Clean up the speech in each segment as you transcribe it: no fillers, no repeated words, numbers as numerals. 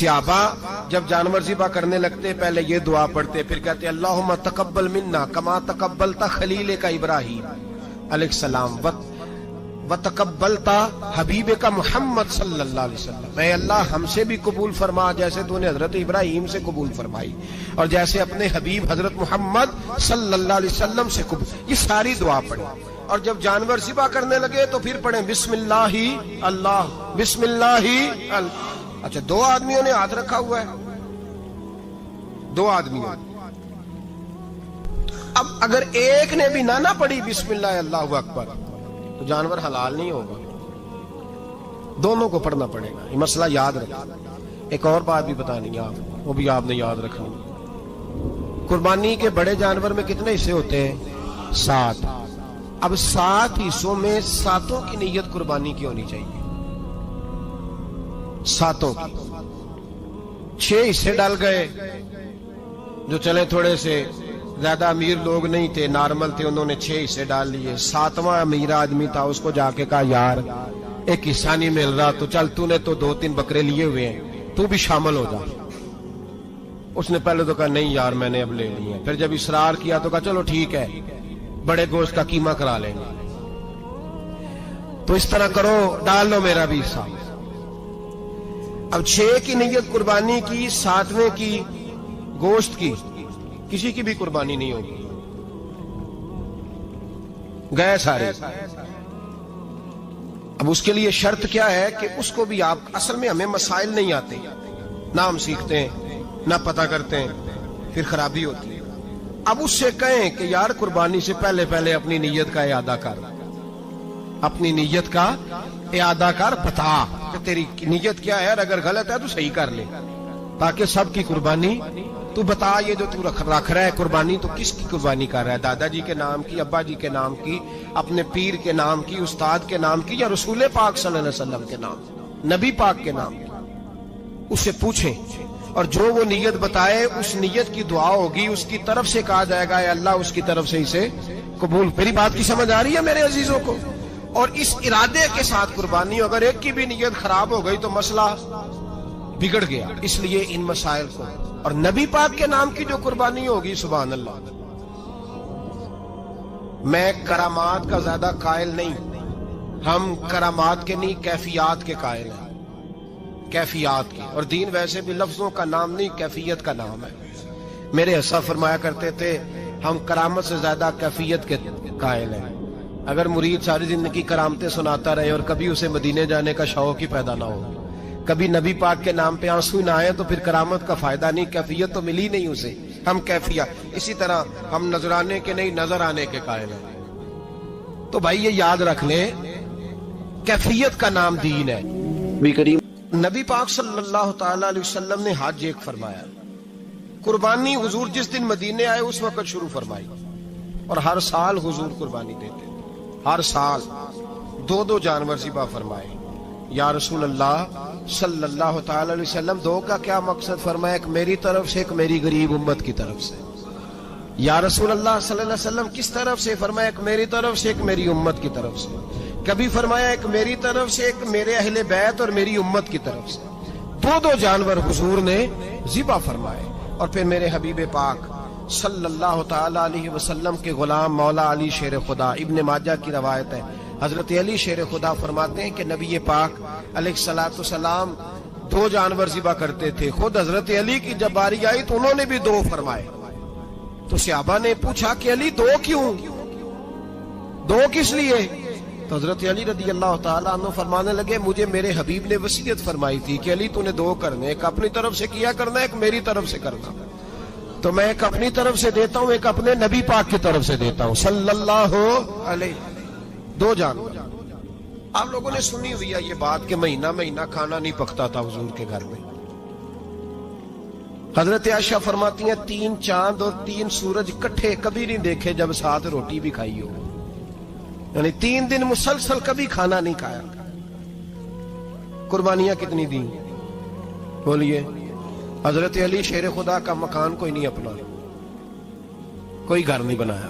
صحابہ جب جانور ذبح کرنے لگتے پہلے یہ دعا پڑھتے، پھر کہتے اللہم تقبل منا کما تقبلتا خلیل کا ابراہیم علیہ السلام وتقبلتا حبیب کا محمد صلی اللہ علیہ وسلم، اے اللہ ہم سے بھی قبول فرما جیسے تو نے حضرت ابراہیم سے قبول فرمائی اور جیسے اپنے حبیب حضرت محمد صلی اللہ علیہ وسلم سے قبول. یہ ساری دعا پڑھیں اور جب جانور ذبح کرنے لگے تو پھر پڑھیں بسم اللہ اللہ بسم اللہ اللہ. اچھا 2 آدمیوں نے ہاتھ رکھا ہوا ہے، 2 آدمیوں. اب اگر ایک نے بھی نہ پڑھی بسم اللہ اللہ اکبر تو جانور حلال نہیں ہوگا، دونوں کو پڑھنا پڑے گا. یہ مسئلہ یاد رکھیں. ایک اور بات بھی بتانی ہے آپ، وہ بھی آپ نے یاد رکھنی. قربانی کے بڑے جانور میں کتنے حصے ہوتے ہیں؟ 7. اب 7 حصوں میں 7 کی نیت قربانی کی ہونی چاہیے. 7 کی 6 حصے ڈال گئے، جو چلے تھوڑے سے زیادہ امیر لوگ نہیں تھے، نارمل تھے، انہوں نے 6 حصے ڈال لیے. 7واں امیر آدمی تھا، اس کو جا کے کہا یار ایک حصہ نہیں مل رہا تو چل تو نے تو 2-3 بکرے لیے ہوئے ہیں تو بھی شامل ہو جا. اس نے پہلے تو کہا نہیں یار میں نے اب لے لیے. پھر جب اصرار کیا تو کہا چلو ٹھیک ہے بڑے گوشت کا قیمہ کرا لیں گے. تو اس طرح کرو ڈال لو میرا بھی حصہ. اب 6 کی نیت قربانی کی، 7ویں کی گوشت کی، کسی کی بھی قربانی نہیں ہوگی، گئے سارے. اب اس کے لیے شرط کیا ہے کہ اس کو بھی آپ، اصل میں ہمیں مسائل نہیں آتے، نہ ہم سیکھتے ہیں نہ پتہ کرتے ہیں، پھر خرابی ہوتی ہے. اب اس سے کہیں کہ یار قربانی سے پہلے اپنی نیت کا اعادہ کر، اپنی نیت کا اعادہ کر، بتا کہ تیری نیت کیا ہے، اگر غلط ہے تو صحیح کر لے تاکہ سب کی قربانی تو بتا. یہ جو تو رکھ رہا ہے قربانی تو کس کی قربانی کر رہا ہے؟ دادا جی کے نام کی، ابا جی کے نام کی، اپنے پیر کے نام کی، استاد کے نام کی، یا رسول پاک صلی اللہ علیہ وسلم کے نام، نبی پاک کے نام کی؟ اس سے پوچھیں اور جو وہ نیت بتائے اس نیت کی دعا ہوگی، اس کی طرف سے کہا جائے گا اے اللہ اس کی طرف سے اسے قبول. میری بات کی سمجھ آ رہی ہے میرے عزیزوں کو؟ اور اس ارادے کے ساتھ قربانی ہو. اگر ایک کی بھی نیت خراب ہو گئی تو مسئلہ بگڑ گیا. اس لیے ان مسائل کو، اور نبی پاک کے نام کی جو قربانی ہوگی سبحان اللہ. میں کرامات کا زیادہ قائل نہیں، ہم کرامات کے نہیں کیفیات کے قائل ہیں، کیفیات کی. اور دین ویسے بھی لفظوں کا نام نہیں کیفیت کا نام ہے. میرے حضرت فرمایا کرتے تھے ہم کرامت سے زیادہ کیفیت کے قائل ہیں. اگر مرید ساری زندگی کرامتیں سناتا رہے اور کبھی اسے مدینے جانے کا شوق ہی پیدا نہ ہو، کبھی نبی پاک کے نام پہ آنسو نہ آئے تو پھر کرامت کا فائدہ نہیں، کیفیت تو ملی نہیں اسے. ہم کیفیت. اسی طرح ہم نظرانے کے نہیں نظر آنے کے قائل ہیں. تو بھائی یہ یاد رکھ لیں کیفیت کا نام دین ہے. نبی پاک صلی اللہ تعالی علیہ وسلم نے حج ایک فرمایا، قربانی حضور جس دن مدینے آئے اس وقت شروع فرمائی، اور ہر سال حضور قربانی دیتے، ہر سال 2 جانور ذبح فرمائے. یا رسول اللہ صلی اللہ تعالی علیہ وسلم 2 کا کیا مقصد؟ فرمایا ایک میری طرف سے ایک میری غریب امت کی طرف سے. یا رسول اللہ صلی اللہ علیہ وسلم کس طرف سے؟ فرمایا ایک میری طرف سے ایک میری امت کی طرف سے. کبھی فرمایا ایک میری طرف سے ایک میرے اہل بیت اور میری امت کی طرف سے. 2 جانور حضور نے ذبح فرمائے. اور پھر میرے حبیب پاک صلی اللہ تعالی علیہ وسلم کے غلام مولا علی شیر خدا، ابن ماجہ کی روایت ہے، حضرت علی شیر خدا فرماتے ہیں کہ نبی پاک علیہ الصلوۃ والسلام 2 جانور ذبح کرتے تھے. خود حضرت علی کی جب باری آئی تو انہوں نے بھی 2 فرمائے. تو صحابہ نے پوچھا کہ علی 2 کیوں، 2 کس لیے؟ تو حضرت علی رضی اللہ تعالیٰ عنہ فرمانے لگے مجھے میرے حبیب نے وصیت فرمائی تھی کہ علی تو نے 2 کرنے، ایک اپنی طرف سے کیا کرنا، ایک میری طرف سے کرنا. تو میں ایک اپنی طرف سے دیتا ہوں، ایک اپنے نبی پاک کی طرف سے دیتا ہوں صلی اللہ علیہ. 2 جانور. آپ لوگوں نے سنی ہوئی ہے یہ بات کہ مہینہ کھانا نہیں پکتا تھا حضور کے گھر میں. حضرت عائشہ فرماتی ہیں 3 چاند اور 3 سورج اکٹھے کبھی نہیں دیکھے جب ساتھ روٹی بھی کھائی ہو. یعنی 3 دن مسلسل کبھی کھانا نہیں کھایا. قربانیاں کتنی دیں بولیے؟ حضرت علی شیر خدا کا مکان کوئی نہیں اپنا، کوئی گھر نہیں بنایا.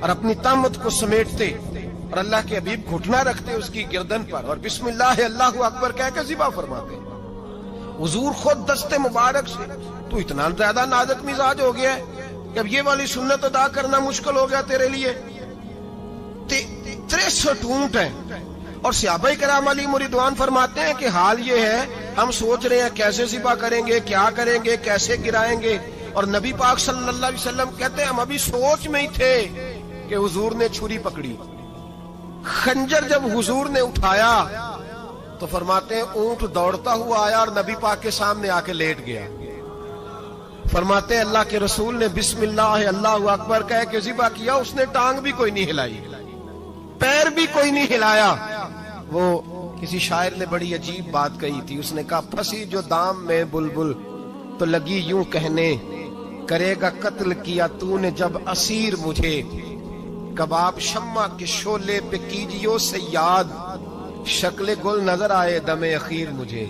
اور اپنی طامت کو سمیٹتے اور اللہ کے حبیب گھٹنا رکھتے اس کی گردن پر اور بسم اللہ اللہ اکبر کہہ کے ذبح فرماتے. حضور خود دست مبارک سے تو اتنا زیادہ نازک مزاج ہو گیا ہے کہ اب یہ والی سنت ادا کرنا مشکل ہو گیا تیرے لیے. 63 اونٹ ہیں اور صحابہ کرام علیہ رضوان فرماتے ہیں کہ حال یہ ہے ہم سوچ رہے ہیں کیسے ذبح کریں گے, کیا کریں گے, کیسے گرائیں گے. اور نبی پاک صلی اللہ علیہ وسلم کہتے ہیں ہم ابھی سوچ میں ہی تھے کہ حضور نے چھری پکڑی. خنجر جب حضور نے اٹھایا تو فرماتے ہیں اونٹ دوڑتا ہوا آیا اور نبی پاک کے سامنے آ کے لیٹ گیا. فرماتے ہیں اللہ کے رسول نے بسم اللہ اللہ اکبر کہہ کے ذبح کیا, اس نے ٹانگ بھی کوئی نہیں ہلائی, پیر بھی کوئی نہیں ہلایا. وہ کسی شاعر نے بڑی عجیب بات کہی تھی, اس نے کہا پھنسی جو دام میں بلبل تو لگی یوں کہنے کرے گا قتل کیا تو نے جب اسیر مجھے, کباب شمع کے شعلے پہ کیجیو صیاد شکل گل نظر آئے دم اخیر مجھے.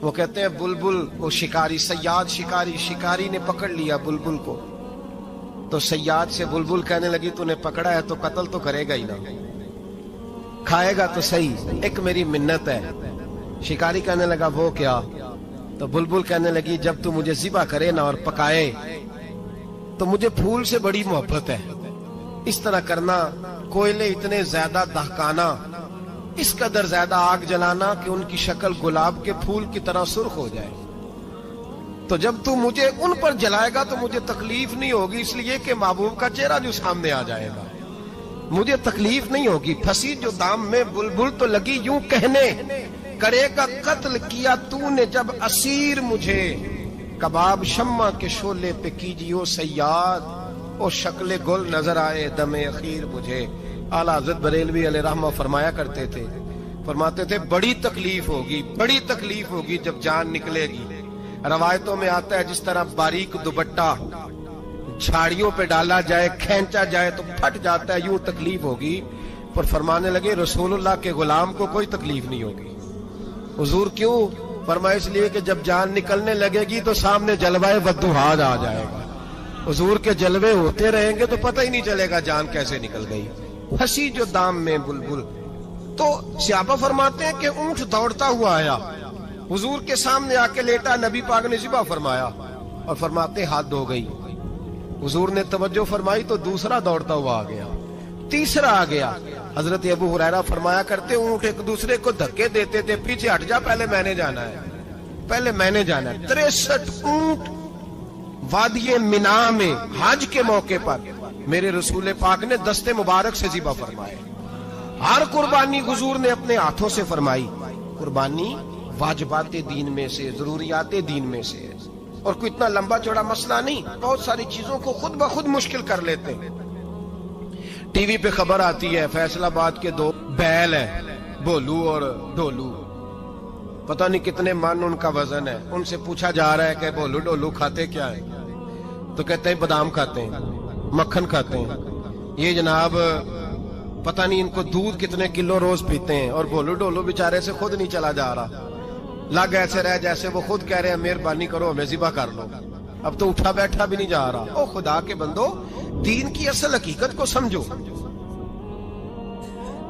وہ کہتے ہیں بلبل وہ شکاری, صیاد شکاری, شکاری نے پکڑ لیا بلبل کو تو صیاد سے بلبل کہنے لگی تو نے پکڑا ہے تو قتل تو کرے گا ہی نا, کھائے گا تو صحیح, ایک میری منت ہے. شکاری کہنے لگا وہ کیا, تو بلبل کہنے لگی جب تو مجھے ذبح کرے نا اور پکائے تو مجھے پھول سے بڑی محبت ہے. اس طرح کرنا, کوئلے اتنے زیادہ دہکانا, اس قدر زیادہ آگ جلانا کہ ان کی شکل گلاب کے پھول کی طرح سرخ ہو جائے. تو جب تو مجھے ان پر جلائے گا تو مجھے تکلیف نہیں ہوگی, اس لیے کہ محبوب کا چہرہ جو سامنے آ جائے گا مجھے تکلیف نہیں ہوگی. پھنسی جو دام میں بلبل تو لگی یوں کہنے کرے گا قتل کیا تو نے جب اسیر مجھے, کباب شمع کے شعلے پہ کیجیو صیاد او شکل گل نظر آئے دم اخیر مجھے. اعلیٰ حضرت بریلوی علیہ رحمہ فرمایا کرتے تھے, فرماتے تھے بڑی تکلیف ہوگی, بڑی تکلیف ہوگی جب جان نکلے گی. روایتوں میں آتا ہے جس طرح باریک دوپٹہ جھاڑیوں پہ ڈالا جائے کھینچا جائے تو پھٹ جاتا ہے, یوں تکلیف ہوگی. پر فرمانے لگے رسول اللہ کے غلام کو کوئی تکلیف نہیں ہوگی. حضور کیوں؟ فرمایا اس لیے کہ جب جان نکلنے لگے گی تو سامنے جلوہ والضحیٰ آ جائے گا. حضور کے جلوے ہوتے رہیں گے تو پتہ ہی نہیں چلے گا جان کیسے نکل گئی. پھنسی جو دام میں بلبل. تو صحابہ فرماتے ہیں کہ اونٹ دوڑتا ہوا آیا, حضور کے سامنے آ کے لیٹا, نبی پاک نے ذبح فرمایا اور فرماتے حد ہو گئی. حضور نے توجہ فرمائی تو دوسرا دوڑتا ہوا آ گیا, تیسرا آ گیا. حضرت ابو ہریرہ فرمایا کرتے اونٹ ایک دوسرے کو دھکے دیتے تھے, پیچھے ہٹ جا, پہلے میں نے جانا ہے, پہلے میں نے جانا ہے. 63 اونٹ وادی مینا میں حج کے موقع پر میرے رسول پاک نے دست مبارک سے ذبح فرمائے. ہر قربانی حضور نے اپنے ہاتھوں سے فرمائی. قربانی واجبات دین میں سے, ضروریات دین میں سے, اور کوئی اتنا لمبا چوڑا مسئلہ نہیں. بہت ساری چیزوں کو خود بخود مشکل کر لیتے ہیں. ٹی وی پہ خبر آتی ہے فیصل آباد کے 2 بیل ہیں, بولو اور ڈولو, پتہ نہیں کتنے من ان کا وزن ہے. ان سے پوچھا جا رہا ہے کہ بولو ڈولو کھاتے کیا ہیں, تو کہتے ہیں بادام کھاتے ہیں, مکھن کھاتے ہیں. یہ جناب پتہ نہیں ان کو دودھ کتنے کلو روز پیتے ہیں, اور بولو ڈولو بیچارے سے خود نہیں چلا جا رہا, لگ ایسے رہ جیسے وہ خود کہہ رہے ہیں مہربانی کرو ہمیں ذبح کر لو, اب تو اٹھا بیٹھا بھی نہیں جا رہا. او خدا کے بندو, دین کی اصل حقیقت کو سمجھو.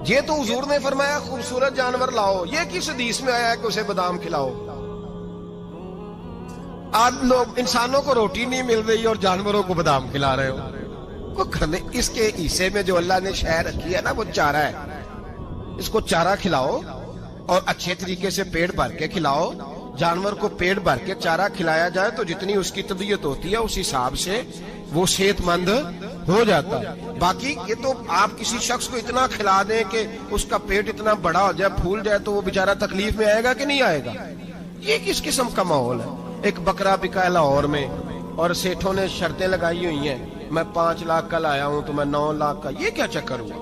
یہ تو حضور نے فرمایا خوبصورت جانور لاؤ, یہ کس حدیث میں آیا ہے کہ اسے بادام کھلاؤ؟ آج لوگ انسانوں کو روٹی نہیں مل رہی اور جانوروں کو بادام کھلا رہے ہو. اس کے حصے میں جو اللہ نے شے رکھی ہے نا وہ چارہ ہے, اس کو چارہ کھلاؤ اور اچھے طریقے سے پیٹ بھر کے کھلاؤ. جانور کو پیٹ بھر کے چارہ کھلایا جائے تو جتنی اس کی طبیعت ہوتی ہے اس حساب سے وہ صحت مند ہو جاتا ہے. باقی یہ تو آپ کسی شخص کو اتنا کھلا دیں کہ اس کا پیٹ اتنا بڑا ہو جائے, پھول جائے, تو وہ بیچارہ تکلیف میں آئے گا کہ نہیں آئے گا؟ یہ کس قسم کا ماحول ہے؟ ایک بکرا بکا لاہور میں اور سیٹھوں نے شرطیں لگائی ہوئی ہیں, میں 5 لاکھ کا لایا ہوں تو میں 9 لاکھ کا. یہ کیا چکر ہوا؟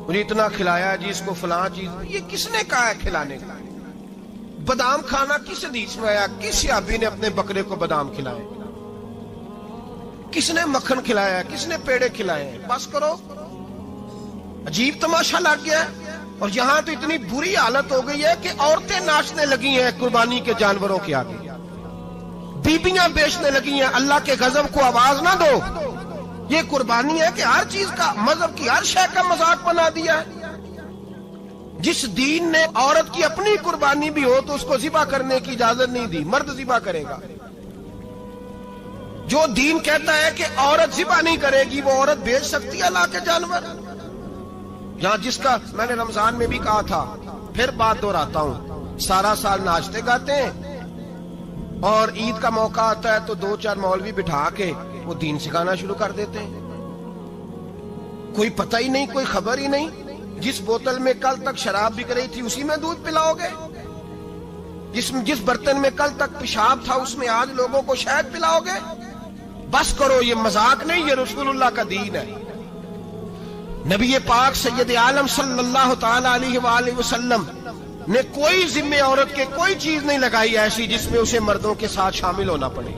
مجھے اتنا کھلایا جی اس کو فلاں چیز. یہ کس نے کہا ہے کھلانے کا؟ بادام کھانا کس حدیث میں آیا؟ کس صحابی نے اپنے بکرے کو بادام کھلائے؟ کس نے مکھن کھلایا؟ کس نے پیڑے کھلائے؟ بس کرو, عجیب تماشا لگ گیا ہے. اور یہاں تو اتنی بری حالت ہو گئی ہے کہ عورتیں ناچنے لگی ہیں قربانی کے جانوروں کے آگے, بیبیاں بیچنے لگی ہیں. اللہ کے غضب کو آواز نہ دو, یہ قربانی ہے کہ ہر چیز کا، مذہب کی ہر شے کا مذاق بنا دیا ہے۔ جس دین نے عورت کی اپنی قربانی بھی ہو تو اس کو ذبح کرنے کی اجازت نہیں دی، مرد ذبح کرے گا۔ جو دین کہتا ہے کہ عورت ذبح نہیں کرے گی، وہ عورت بیچ سکتی ہے لا کے جانور؟ یہاں جس کا میں نے رمضان میں بھی کہا تھا، پھر بات دہراتا ہوں، سارا سال ناچتے گاتے ہیں اور عید کا موقع آتا ہے تو 2-4 مولوی بٹھا کے وہ دین سکھانا شروع کر دیتے ہیں۔ کوئی پتہ ہی نہیں، کوئی خبر ہی نہیں۔ جس بوتل میں کل تک شراب بک رہی تھی اسی میں دودھ پلاؤ گے؟ جس برتن میں کل تک پیشاب تھا اس میں آج لوگوں کو شہد پلاؤ گے؟ بس کرو، یہ مذاق نہیں، یہ رسول اللہ کا دین ہے۔ نبی پاک سید عالم صلی اللہ تعالی علیہ وآلہ وسلم نے کوئی ذمہ عورت کے کوئی چیز نہیں لگائی ایسی جس میں اسے مردوں کے ساتھ شامل ہونا پڑے،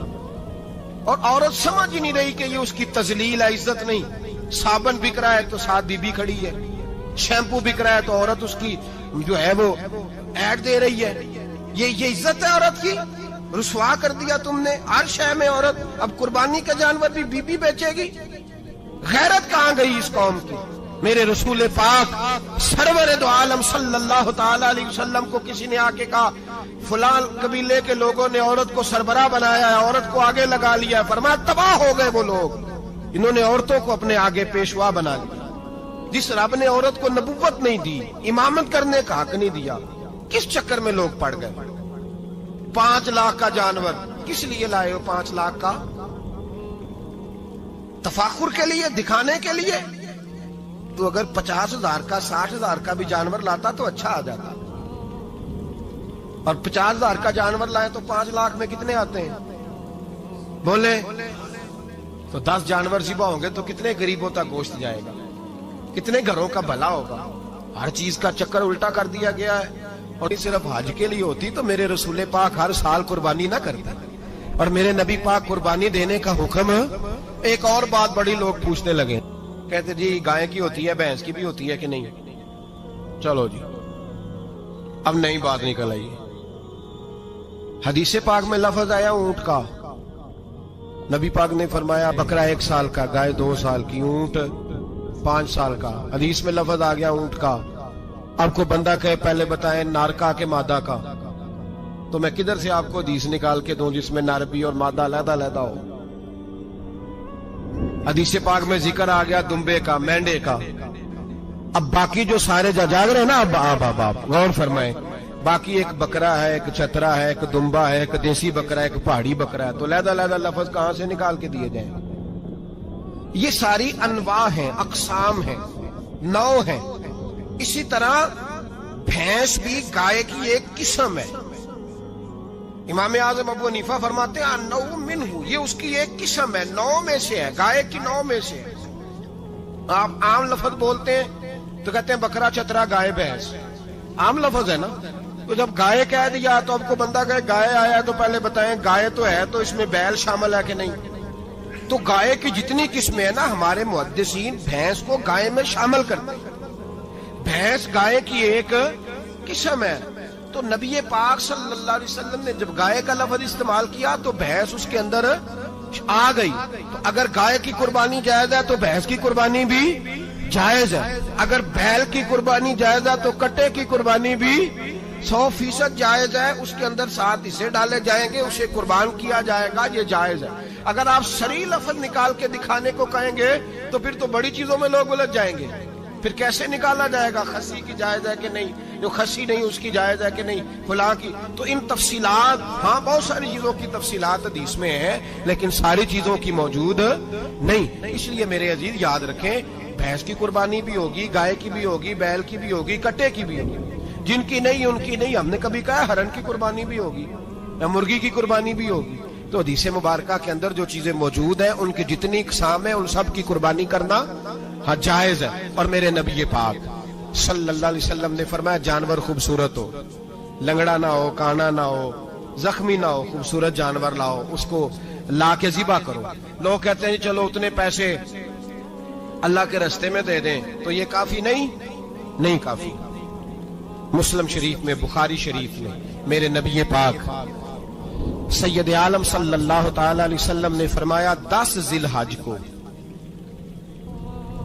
اور عورت سمجھ ہی نہیں رہی کہ یہ اس کی تذلیل ہے، عزت نہیں۔ صابن بک رہا ہے تو ساتھ بی بی کھڑی ہے، شیمپو بک رہا ہے تو عورت اس کی جو ہے وہ ایڈ دے رہی ہے۔ یہ عزت ہے عورت کی؟ رسوا کر دیا تم نے ہر شے میں عورت۔ اب قربانی کا جانور بھی بی بی بیچے گی؟ غیرت کہاں گئی اس قوم کی؟ میرے رسول پاک سرور دو عالم صلی اللہ تعالی علیہ وسلم کو کسی نے آ کے کہا فلاں قبیلے کے لوگوں نے عورت کو سربراہ بنایا ہے، عورت کو آگے لگا لیا ہے، فرمایا تباہ ہو گئے وہ لوگ، انہوں نے عورتوں کو اپنے آگے پیشوا بنا لیا۔ جس رب نے عورت کو نبوت نہیں دی، امامت کرنے کا حق نہیں دیا، کس چکر میں لوگ پڑ گئے؟ 5 لاکھ کا جانور کس لیے لائے ہو؟ 5 لاکھ کا تفاخر کے لیے، دکھانے کے لیے؟ تو اگر 50,000 کا 60,000 کا بھی جانور لاتا تو اچھا آ جاتا، اور 50,000 کا جانور لائے تو 5 لاکھ میں کتنے آتے ہیں بولے؟ تو 10 جانور ذبح ہوں گے تو کتنے غریبوں تک گوشت جائے گا، کتنے گھروں کا بھلا ہوگا؟ ہر چیز کا چکر الٹا کر دیا گیا ہے۔ اور صرف حج کے لیے ہوتی تو میرے رسول پاک ہر سال قربانی نہ کرتے، اور میرے نبی پاک قربانی دینے کا حکم۔ ایک اور بات بڑی لوگ پوچھنے لگے، کہتے جی گائے کی ہوتی ہے، بھینس کی بھی ہوتی ہے کہ نہیں؟ چلو جی اب نئی بات نکل آئی۔ حدیث پاک میں لفظ آیا اونٹ کا، نبی پاک نے فرمایا بکرا 1 سال کا، گائے 2 سال کی، اونٹ 5 سال کا۔ حدیث میں لفظ آ گیا اونٹ کا۔ آپ کو بندہ کہے پہلے بتائیں نر کا کہ مادہ کا، تو میں کدھر سے آپ کو حدیث نکال کے دوں جس میں نر بھی اور مادہ علیحدہ علیحدہ ہو؟ حدیث پاک میں ذکر آ گیا دمبے کا، مینڈے کا۔ اب باقی جو سارے جاگ رہے ہیں نا، اب غور فرمائیں، باقی ایک بکرا ہے، ایک چترا ہے، ایک دمبا ہے، ایک دیسی بکرا ہے، ایک پہاڑی بکرا ہے، تو علیحدہ علیحدہ لفظ کہاں سے نکال کے دیے جائیں؟ یہ ساری انواع ہیں، اقسام ہیں، نوع ہیں۔ اسی طرح بھینس بھی گائے کی ایک قسم ہے۔ امام اعظم ابو حنیفہ فرماتے ہیں نوع منہ، یہ اس کی ایک قسم ہے، نوع میں سے ہے، گائے کی نوع میں سے۔ آپ عام لفظ بولتے ہیں تو کہتے ہیں بکرا چترا گائے بھینس، عام لفظ ہے نا۔ تو جب گائے کہہ دیا تو آپ کو بندہ کہے گائے آیا تو پہلے بتائیں گائے تو ہے تو اس میں بیل شامل ہے کہ نہیں؟ تو گائے کی جتنی قسمیں ہیں نا، ہمارے محدثین بھینس کو گائے میں شامل کرتے ہیں۔ بھینس گائے کی ایک قسم ہے۔ تو نبی پاک صلی اللہ علیہ وسلم نے جب گائے کا لفظ استعمال کیا تو بھینس اس کے اندر آ گئی۔ تو اگر گائے کی قربانی جائز ہے تو بھینس کی قربانی بھی جائز ہے۔ اگر بیل کی قربانی جائز ہے تو کٹے کی قربانی بھی 100% جائز ہے۔ اس کے اندر 7 حصے ڈالے جائیں گے، اسے قربان کیا جائے گا، یہ جائز ہے۔ اگر آپ صریح لفظ نکال کے دکھانے کو کہیں گے تو پھر تو بڑی چیزوں میں لوگ الجھ جائیں گے۔ پھر کیسے نکالا جائے گا خسی کی جائز ہے کہ نہیں، جو خسی نہیں اس کی جائز ہے کہ نہیں، فلاں کی؟ تو ان تفصیلات، ہاں بہت ساری چیزوں کی تفصیلات حدیث میں ہیں لیکن ساری چیزوں کی موجود نہیں۔ اس لیے میرے عزیز یاد رکھیں، بھینس کی قربانی بھی ہوگی، گائے کی بھی ہوگی، بیل کی بھی ہوگی، کٹے کی بھی ہوگی۔ جن کی نہیں ان کی نہیں۔ ہم نے کبھی کہا ہرن کی قربانی بھی ہوگی یا مرغی کی قربانی بھی ہوگی؟ تو حدیث مبارکہ کے اندر جو چیزیں موجود ہیں ان کی جتنی اقسام ہیں ان سب کی قربانی کرنا ہاں جائز ہے۔ اور میرے نبی پاک صلی اللہ علیہ وسلم نے فرمایا جانور خوبصورت ہو، لنگڑا نہ ہو، کانا نہ ہو، زخمی نہ ہو، خوبصورت جانور لاؤ، اس کو لا کے ذبح کرو۔ لوگ کہتے ہیں چلو اتنے پیسے اللہ کے راستے میں دے دیں، تو یہ کافی نہیں کافی۔ مسلم شریف میں، بخاری شریف میں میرے نبی پاک سید عالم صلی اللہ تعالی علیہ وسلم نے فرمایا 10 ذی الحج کو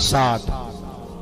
7।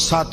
7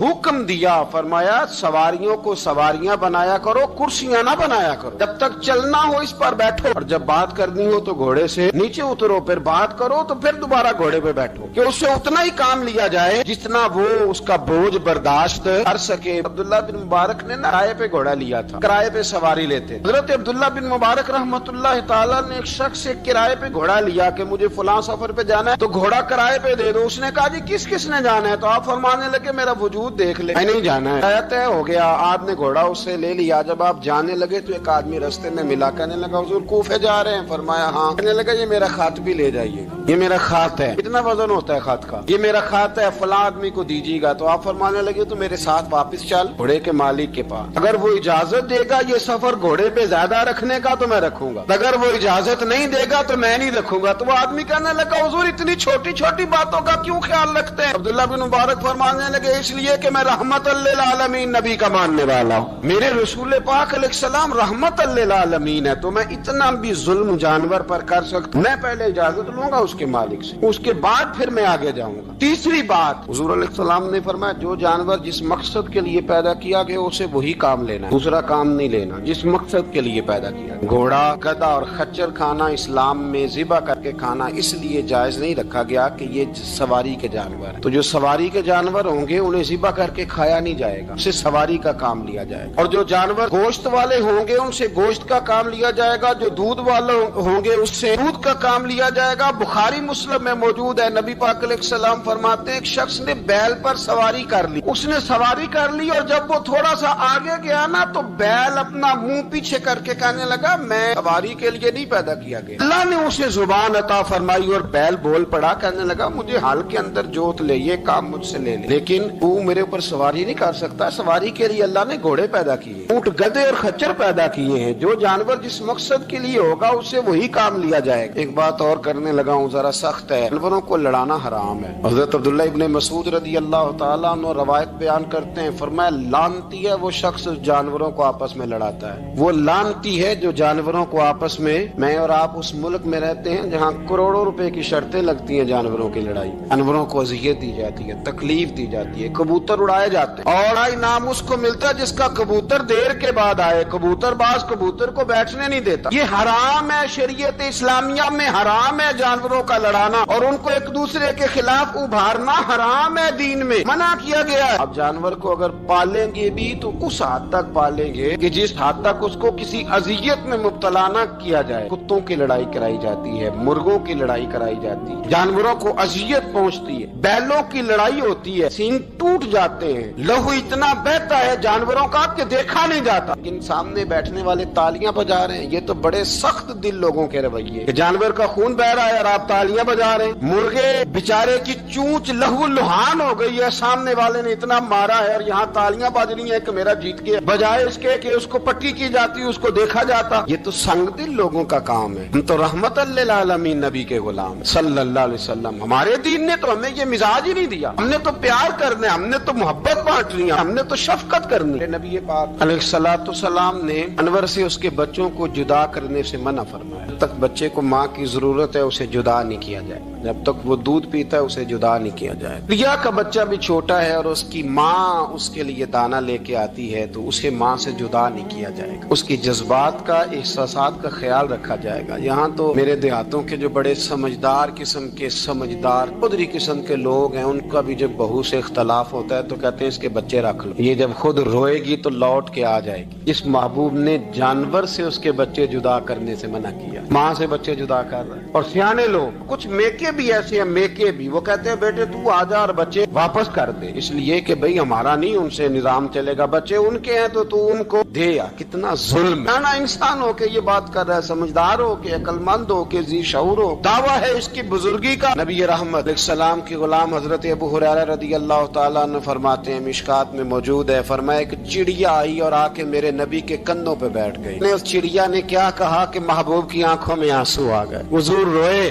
حکم دیا، فرمایا سواریوں کو سواریاں بنایا کرو، کرسیاں نہ بنایا کرو، جب تک چلنا ہو اس پر بیٹھو، اور جب بات کرنی ہو تو گھوڑے سے نیچے اترو، پھر بات کرو تو پھر دوبارہ گھوڑے پہ بیٹھو، کہ اس سے اتنا ہی کام لیا جائے جتنا وہ اس کا بوجھ برداشت کر سکے۔ عبداللہ بن مبارک نے کرائے پہ گھوڑا لیا تھا، کرائے پہ سواری لیتے۔ حضرت عبداللہ بن مبارک رحمۃ اللہ تعالیٰ نے ایک شخص سے کرائے پہ گھوڑا لیا کہ مجھے فلاں سفر پہ جانا ہے تو گھوڑا کرائے پہ دے دو۔ اس نے کہا جی کس کس نے جانا ہے؟ تو آپ فرمانے لگے میرا وجود دیکھ لے، میں نہیں جانا ہے۔ طے ہو گیا، آپ نے گھوڑا اس سے لے لیا۔ جب آپ جانے لگے تو ایک آدمی رستے میں ملا، کہنے لگا حضور کوفے جا رہے ہیں؟ فرمایا ہاں۔ کہنے لگا یہ میرا خط بھی لے جائیے، یہ میرا خط ہے۔ کتنا وزن ہوتا ہے خط کا؟ یہ میرا خط ہے، فلاں آدمی کو دیجیے گا۔ تو آپ فرمانے لگے تو میرے ساتھ واپس چل گھوڑے کے مالک کے پاس، اگر وہ اجازت دے گا یہ سفر گھوڑے پہ زیادہ رکھنے کا تو میں رکھوں گا، اگر وہ اجازت نہیں دے گا تو میں نہیں رکھوں گا۔ تو وہ آدمی کہنے لگا حضور اتنی چھوٹی چھوٹی باتوں کا کیوں خیال رکھتے ہیں؟ عبداللہ بن مبارک فرمانے لگے اس لیے کہ میں رحمت للعالمین نبی کا ماننے والا ہوں، میرے رسول پاک علیہ السلام رحمت للعالمین ہے، تو میں اتنا بھی ظلم جانور پر کر سکتا ہوں، میں پہلے اجازت لوں گا اس کے مالک سے، اس کے بعد پھر میں آگے جاؤں گا۔ تیسری بات حضور علیہ السلام نے فرمایا جو جانور جس مقصد کے لیے پیدا کیا گیا اسے وہی کام لینا ہے، دوسرا کام نہیں لینا جس مقصد کے لیے پیدا کیا۔ گھوڑا، گدھا اور خچر کھانا اسلام میں ذبح کر کے کھانا اس لیے جائز نہیں رکھا گیا کہ یہ سواری کے جانور ہیں، تو جو سواری کے جانور ہوں گے انہیں ذبح کر کے کھایا نہیں جائے گا، اسے سواری کا کام لیا جائے گا، اور جو جانور گوشت والے ہوں گے ان سے گوشت کا کام لیا جائے گا، جو دودھ والے ہوں گے اس سے دودھ کا کام لیا جائے گا۔ بخاری مسلم میں موجود ہے، نبی پاک علیہ السلام فرماتے ہیں ایک شخص نے بیل پر سواری کر لی، اس نے سواری کر لی اور جب وہ تھوڑا سا آگے گیا نا تو بیل اپنا منہ پیچھے کر کے کہنے لگا میں سواری کے لیے نہیں پیدا کیا گیا۔ اللہ نے اسے زبان عطا فرمائی اور بیل بول پڑا، کہنے لگا مجھے حال کے اندر جوت لے، یہ کام مجھ سے لے لے، لیکن تو میرے اوپر سواری نہیں کر سکتا۔ سواری کے لیے اللہ نے گھوڑے پیدا کیے، اونٹ، گدھے اور خچر پیدا کیے ہیں، جو جانور جس مقصد کے لیے ہوگا اسے وہی کام لیا جائے گا۔ ایک بات اور کرنے لگا ہوں، ذرا سخت ہے، جانوروں کو لڑانا حرام ہے۔ حضرت عبداللہ ابن مسعود رضی اللہ تعالیٰ عنہ روایت بیان کرتے ہیں، فرمایا لعنتی ہے وہ شخص جانوروں کو آپس میں لڑاتا ہے، وہ لعنتی ہے جو جانوروں کو آپس میں اور آپ اس ملک میں رہتے ہیں جہاں کروڑوں روپے کی شرطیں لگتی ہیں جانوروں کی لڑائی، جانوروں کو اذیت دی جاتی ہے، تکلیف دی جاتی ہے، کبوتر اڑائے جاتے ہیں، اور انعام اس کو ملتا ہے جس کا کبوتر دیر کے بعد آئے، کبوتر باز کبوتر کو بیٹھنے نہیں دیتا۔ یہ حرام ہے، شریعت اسلامیہ میں حرام ہے جانوروں کا لڑانا اور ان کو ایک دوسرے کے خلاف ابھارنا حرام ہے، دین میں منع کیا گیا ہے۔ اب جانور کو اگر پالیں گے بھی تو اس حد تک پالیں گے کہ جس حد تک اس کو کسی اذیت میں مبتلا نہ کیا جائے۔ کتوں کی لڑائی کرائی جاتی ہے، مرغوں کی لڑائی کرائی جاتی ہے، جانوروں کو اذیت پہنچتی ہے، بیلوں کی لڑائی ہوتی ہے، سینگ ٹوٹ جاتے ہیں، لہو اتنا بہتا ہے جانوروں کا کہ دیکھا نہیں جاتا، لیکن سامنے بیٹھنے والے تالیاں بجا رہے ہیں۔ یہ تو بڑے سخت دل لوگوں کے رویے کہ جانور کا خون بہ رہا ہے اور آپ تالیاں بجا رہے ہیں، مرغے بیچارے کی چونچ لہو لہان ہو گئی ہے، سامنے والے نے اتنا مارا ہے اور یہاں تالیاں بج رہی ہیں کہ میرا جیت گیا، بجائے اس کے کہ اس کو پٹی کی جاتی، اس کو دیکھا جاتا۔ یہ تو سنگ دل لوگوں کا کام ہے۔ ہم تو رحمت للعالمین نبی کے غلام صلی اللہ علیہ وسلم، ہمارے دین نے تو ہمیں یہ مزاج ہی نہیں دیا، ہم نے تو پیار کرنا ہے، ہم نے تو محبت بانٹنی ہے، ہم نے تو شفقت کرنی ہے۔ نبی پاک علیہ الصلوۃ والسلام نے انور سے اس کے بچوں کو جدا کرنے سے منع فرمایا، جب تک بچے کو ماں کی ضرورت ہے اسے جدا نہیں کیا جائے، جب تک وہ دودھ پیتا ہے اسے جدا نہیں کیا جائے۔ ریا کا بچہ بھی چھوٹا ہے اور اس کی ماں اس کے لیے دانہ لے کے آتی ہے تو اسے ماں سے جدا نہیں کیا جائے گا، اس کی جذبات کا، احساسات کا خیال رکھا جائے گا۔ یہاں تو میرے دیہاتوں کے جو بڑے سمجھدار قدری قسم کے لوگ ہیں، ان کا بھی جب بہو سے اختلاف ہوتا ہے تو کہتے ہیں اس کے بچے رکھ لو، یہ جب خود روئے گی تو لوٹ کے آ جائے گی۔ اس محبوب نے جانور سے اس کے بچے جدا کرنے سے منع کیا، ماں سے بچے جدا کر رہے ہیں۔ اور سیانے لوگ، کچھ میکے بھی ایسے ہیں، میکے بھی وہ کہتے ہیں بیٹے تو آ جا اور بچے واپس کر دے، اس لیے کہ بھئی ہمارا نہیں ان سے نظام چلے گا، بچے ان کے ہیں تو ان کو دے۔ کتنا ظلم ہے، انسان ہو کے یہ بات کر رہا ہے، سمجھدار ہو کے، عقل مند ہو کے، ذی شعور ہو، دعویٰ ہے اس کی بزرگی کا۔ نبی رحمت علیہ السلام کے غلام حضرت ابو ہریرہ رضی اللہ تعالیٰ عنہ فرماتے ہیں، مشکات میں موجود ہے، فرمایا ایک چڑیا آئی اور آ کے میرے نبی کے کندھوں پہ بیٹھ گئی، اس چڑیا نے کیا کہا کہ محبوب کی آنکھوں میں آنسو آ گئے، حضور روئے،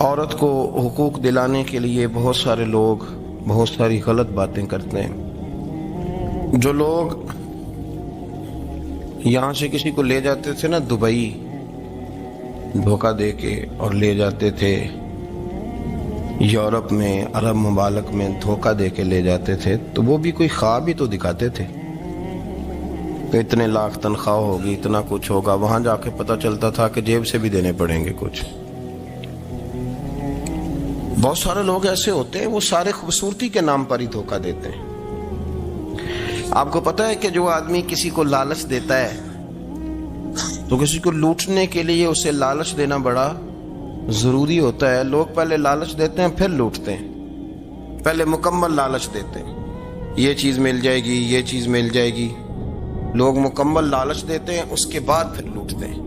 عورت کو حقوق دلانے کے لیے بہت سارے لوگ بہت ساری غلط باتیں کرتے ہیں۔ جو لوگ یہاں سے کسی کو لے جاتے تھے نا دبئی دھوکہ دے کے، اور لے جاتے تھے یورپ میں، عرب ممالک میں دھوکہ دے کے لے جاتے تھے، تو وہ بھی کوئی خواب ہی تو دکھاتے تھے کہ اتنے لاکھ تنخواہ ہوگی، اتنا کچھ ہوگا۔ وہاں جا کے پتہ چلتا تھا کہ جیب سے بھی دینے پڑیں گے کچھ۔ بہت سارے لوگ ایسے ہوتے ہیں، وہ سارے خوبصورتی کے نام پر ہی دھوکہ دیتے ہیں۔ آپ کو پتہ ہے کہ جو آدمی کسی کو لالچ دیتا ہے تو کسی کو لوٹنے کے لیے اسے لالچ دینا بڑا ضروری ہوتا ہے۔ لوگ پہلے لالچ دیتے ہیں پھر لوٹتے ہیں، پہلے مکمل لالچ دیتے ہیں، یہ چیز مل جائے گی، یہ چیز مل جائے گی۔ لوگ مکمل لالچ دیتے ہیں، اس کے بعد پھر لوٹتے ہیں۔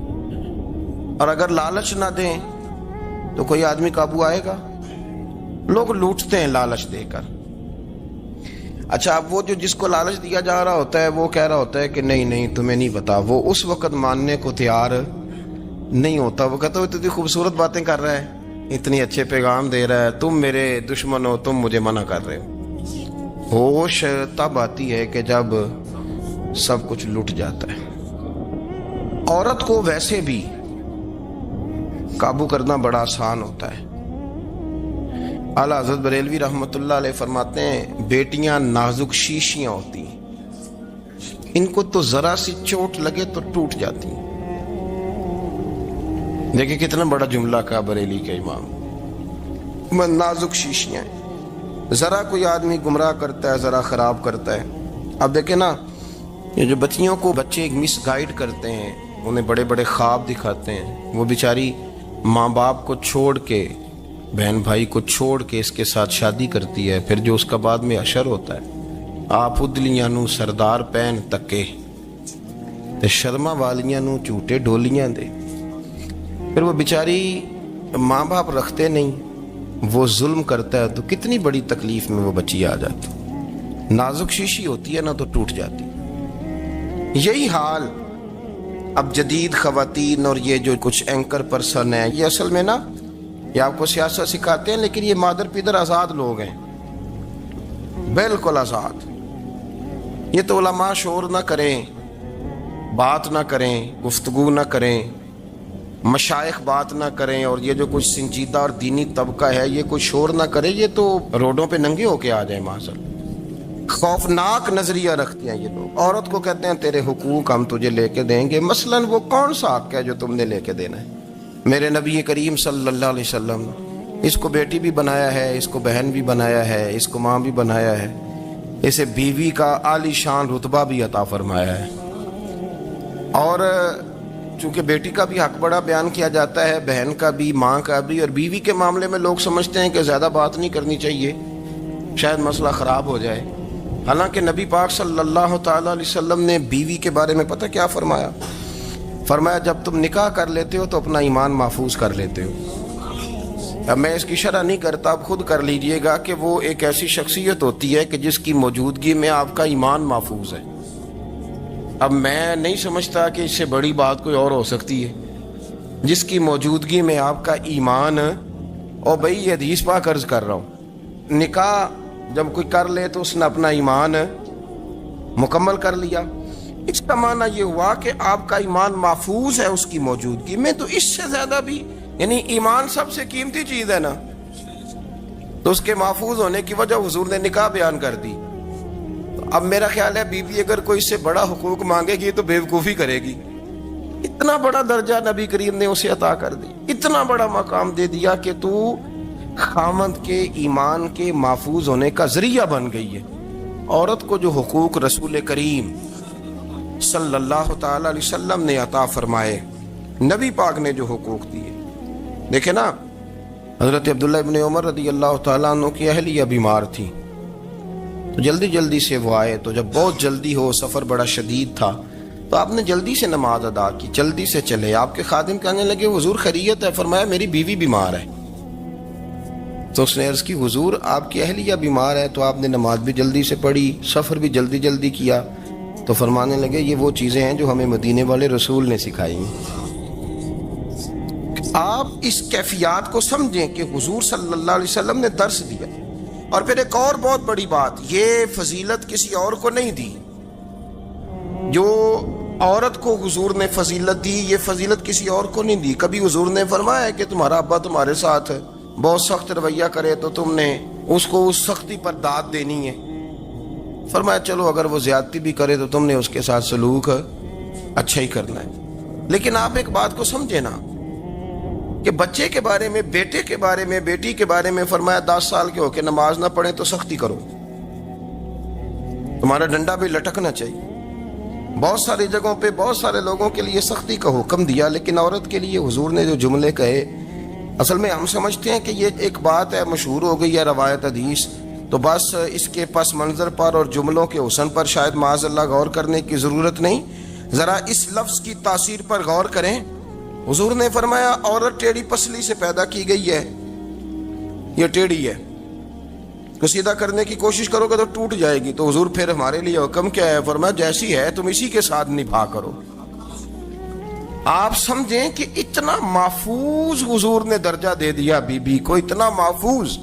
اور اگر لالچ نہ دیں تو کوئی آدمی قابو آئے گا؟ لوگ لوٹتے ہیں لالچ دے کر۔ اچھا، اب وہ جو جس کو لالچ دیا جا رہا ہوتا ہے وہ کہہ رہا ہوتا ہے کہ نہیں نہیں تمہیں نہیں پتا، وہ اس وقت ماننے کو تیار نہیں ہوتا۔ وہ کہتا ہے اتنی خوبصورت باتیں کر رہا ہے، اتنی اچھے پیغام دے رہا ہے، تم میرے دشمن ہو، تم مجھے منع کر رہے ہو۔ ہوش تب آتی ہے کہ جب سب کچھ لٹ جاتا ہے۔ عورت کو ویسے بھی قابو کرنا بڑا آسان ہوتا ہے۔ اعلیٰ حضرت بریلوی رحمۃ اللہ علیہ فرماتے ہیں بیٹیاں نازک شیشیاں ہوتی ہیں، ان کو تو ذرا سی چوٹ لگے تو ٹوٹ جاتی ہیں۔ دیکھیں کتنا بڑا جملہ کہا بریلی کے امام، نازک شیشیاں ہیں۔ ذرا کوئی آدمی گمراہ کرتا ہے، ذرا خراب کرتا ہے۔ اب دیکھیں نا، یہ جو بچیوں کو بچے ایک مس گائیڈ کرتے ہیں، انہیں بڑے بڑے خواب دکھاتے ہیں، وہ بیچاری ماں باپ کو چھوڑ کے، بہن بھائی کو چھوڑ کے اس کے ساتھ شادی کرتی ہے، پھر جو اس کا بعد میں اشر ہوتا ہے، آپ ادلیاں نو سردار پہن تکے تے شرما والیاں نو جھوٹے ڈولیاں دے۔ پھر وہ بیچاری ماں باپ رکھتے نہیں، وہ ظلم کرتا ہے، تو کتنی بڑی تکلیف میں وہ بچی آ جاتی۔ نازک شیشی ہوتی ہے نا تو ٹوٹ جاتی۔ یہی حال اب جدید خواتین اور یہ جو کچھ اینکر پرسن ہیں، یہ اصل میں نا یہ آپ کو سیاست سکھاتے ہیں، لیکن یہ مادر پیدر آزاد لوگ ہیں، بالکل آزاد۔ یہ تو علماء شور نہ کریں، بات نہ کریں، گفتگو نہ کریں، مشائخ بات نہ کریں، اور یہ جو کچھ سنجیدہ اور دینی طبقہ ہے یہ کوئی شور نہ کرے، یہ تو روڈوں پہ ننگے ہو کے آ جائیں معاذ۔ خوفناک نظریہ رکھتے ہیں یہ لوگ۔ عورت کو کہتے ہیں تیرے حقوق ہم تجھے لے کے دیں گے۔ مثلاً وہ کون سا حق ہے جو تم نے لے کے دینا ہے؟ میرے نبی کریم صلی اللہ علیہ وسلم نے اس کو بیٹی بھی بنایا ہے، اس کو بہن بھی بنایا ہے، اس کو ماں بھی بنایا ہے، اسے بیوی کا عالی شان رتبہ بھی عطا فرمایا ہے۔ اور چونکہ بیٹی کا بھی حق بڑا بیان کیا جاتا ہے، بہن کا بھی، ماں کا بھی، اور بیوی کے معاملے میں لوگ سمجھتے ہیں کہ زیادہ بات نہیں کرنی چاہیے، شاید مسئلہ خراب ہو جائے۔ حالانکہ نبی پاک صلی اللہ تعالیٰ علیہ وسلم نے بیوی کے بارے میں پتہ کیا فرمایا؟ فرمایا جب تم نکاح کر لیتے ہو تو اپنا ایمان محفوظ کر لیتے ہو۔ اب میں اس کی شرح نہیں کرتا، آپ خود کر لیجئے گا کہ وہ ایک ایسی شخصیت ہوتی ہے کہ جس کی موجودگی میں آپ کا ایمان محفوظ ہے۔ اب میں نہیں سمجھتا کہ اس سے بڑی بات کوئی اور ہو سکتی ہے، جس کی موجودگی میں آپ کا ایمان، اور بھائی یہ حدیث پاک عرض کر رہا ہوں، نکاح جب کوئی کر لے تو اس نے اپنا ایمان مکمل کر لیا۔ اس کا معنی یہ ہوا کہ آپ کا ایمان محفوظ ہے اس کی موجودگی میں۔ تو اس سے زیادہ بھی، یعنی ایمان سب سے قیمتی چیز ہے نا، تو اس کے محفوظ ہونے کی وجہ حضور نے نکاح بیان کر دی۔ تو اب میرا خیال ہے بیوی اگر کوئی اس سے بڑا حقوق مانگے گی تو بیوقوفی کرے گی۔ اتنا بڑا درجہ نبی کریم نے اسے عطا کر دی، اتنا بڑا مقام دے دیا کہ تو خامند کے ایمان کے محفوظ ہونے کا ذریعہ بن گئی ہے۔ عورت کو جو حقوق رسول کریم صلی اللہ تعالی علیہ وسلم نے عطا فرمائے، نبی پاک نے جو حقوق دیے، دیکھیں نا، حضرت عبداللہ ابن عمر رضی اللہ تعالیٰ عنہ کی اہلیہ بیمار تھی، تو جلدی جلدی سے وہ آئے۔ تو جب بہت جلدی ہو، سفر بڑا شدید تھا، تو آپ نے جلدی سے نماز ادا کی، جلدی سے چلے۔ آپ کے خادم کہنے لگے حضور خیریت ہے؟ فرمایا میری بیوی بیمار ہے۔ تو اس نے عرض کی حضور آپ کی اہلیہ بیمار ہے، تو آپ نے نماز بھی جلدی سے پڑھی، سفر بھی جلدی جلدی کیا۔ تو فرمانے لگے یہ وہ چیزیں ہیں جو ہمیں مدینے والے رسول نے سکھائی ہیں۔ آپ اس کیفیات کو سمجھیں کہ حضور صلی اللہ علیہ وسلم نے درس دیا. اور پھر ایک اور بہت بڑی بات، یہ فضیلت کسی اور کو نہیں دی. جو عورت کو حضور نے فضیلت دی، یہ فضیلت کسی اور کو نہیں دی. کبھی حضور نے فرمایا کہ تمہارا ابا تمہارے ساتھ بہت سخت رویہ کرے تو تم نے اس کو اس سختی پر داد دینی ہے. فرمایا چلو اگر وہ زیادتی بھی کرے تو تم نے اس کے ساتھ سلوک اچھا ہی کرنا ہے. لیکن آپ ایک بات کو سمجھے نا کہ بچے کے بارے میں، بیٹے کے بارے میں، بیٹی کے بارے میں فرمایا 10 سال کے ہو کے نماز نہ پڑھیں تو سختی کرو، تمہارا ڈنڈا بھی لٹکنا چاہیے. بہت ساری جگہوں پہ بہت سارے لوگوں کے لیے سختی کا حکم دیا، لیکن عورت کے لیے حضور نے جو جملے کہے، اصل میں ہم سمجھتے ہیں کہ یہ ایک بات ہے، مشہور ہو گئی ہے روایت حدیث، تو بس اس کے پس منظر پر اور جملوں کے حسن پر شاید معاذ اللہ غور کرنے کی ضرورت نہیں. ذرا اس لفظ کی تاثیر پر غور کریں. حضور نے فرمایا عورت ٹیڑھی پسلی سے پیدا کی گئی ہے، یہ ٹیڑھی ہے، کو سیدھا کرنے کی کوشش کرو گے تو ٹوٹ جائے گی. تو حضور پھر ہمارے لیے حکم کیا ہے؟ فرمایا جیسی ہے تم اسی کے ساتھ نبھا کرو. آپ سمجھیں کہ اتنا محفوظ حضور نے درجہ دے دیا بی بی کو، اتنا محفوظ